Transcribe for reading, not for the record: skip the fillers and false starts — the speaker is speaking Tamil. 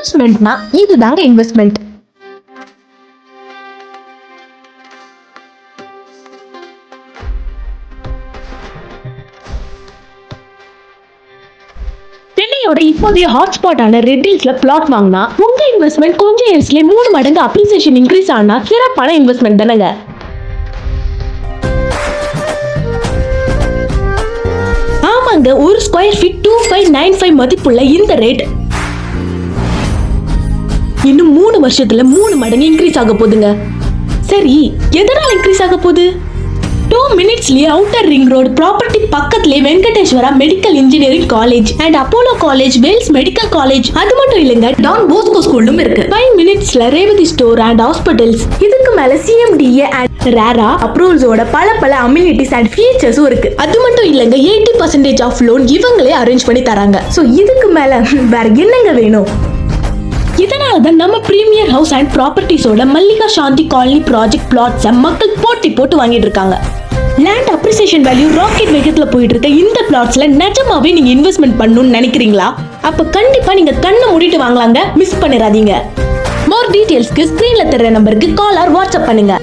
இன்வெஸ்ட்மெண்ட்னா இதுதாங்க இன்வெஸ்ட்மெண்ட். சென்னையோட இப்போதைய ஹாட்ஸ்பாட்டான ரெட் ஹில்ஸ்ல பிளாட் வாங்கினா உங்க இன்வெஸ்ட்மெண்ட் கொஞ்சம் இயர்ஸ்லயே 3 மடங்கு அப்ரிசியேஷன் இன்க்ரீஸ் ஆனா சிறப்பான இன்வெஸ்ட்மெண்ட் தானங்க. ஆமாங்க, ஒரு ஸ்கொயர் ஃபீட் 2595 மதிப்புள்ள இந்த ரேட் இன்னும் 3 வருஷத்துல 3 மடங்கு இன்க்ரீஸ் ஆக போகுதுங்க. சரி, எதனால இன்க்ரீஸ் ஆக போகுது? 2 மினிட்ஸ்லயே அவுட்டர் ரிங் ரோடு ப்ராப்பர்ட்டி பக்கத்துலயே Venkateswara medical engineering college and Apollo college, Vels medical college, அது மட்டும் இல்லங்க டான் போஸ்கோ ஸ்கூலும் இருக்கு. 5 மினிட்ஸ்ல ரேவதி ஸ்டோர் அண்ட் ஹாஸ்பிடல்ஸ், இதுக்கு மேல சிஎம்டிஏ அண்ட் ரேரா அப்ரூவல்ஸோட பல அம்யூனிட்டிஸ் அண்ட் ஃபீச்சர்ஸும் இருக்கு. அது மட்டும் இல்லங்க 80% ஆஃப் லோன் இவங்களே அரேஞ்ச் பண்ணி தராங்க. சோ இதுக்கு மேல வேற என்னங்க வேணும்? இதனாலதான் நம்ம பிரீமியர் ஹவுஸ் அண்ட் ப்ராப்பர்ட்டிஸோட Mallika Shanthi colony project flats மக்கள் போட்டி போட்டு வாங்கிட்டு இருக்காங்க. லேண்ட் அப்ரிசியேஷன் வேல்யூ ராக்கெட் வேகத்துல போயிட்டு இருக்க இந்த பிளாட்ஸ்ல நிஜமாவே நீங்க இன்வெஸ்ட்மெண்ட் பண்ணணும்னு நினைக்கிறீங்களா? அப்ப கண்டிப்பா நீங்க கண்ணை மூடிட்டு வாங்கலாங்க, மிஸ் பண்ணிடாதீங்க. மோர் டீடைல்ஸ்க்கு ஸ்கிரீன்ல தெரியற நம்பருக்கு கால் ஆர் வாட்ஸ்அப் பண்ணுங்க.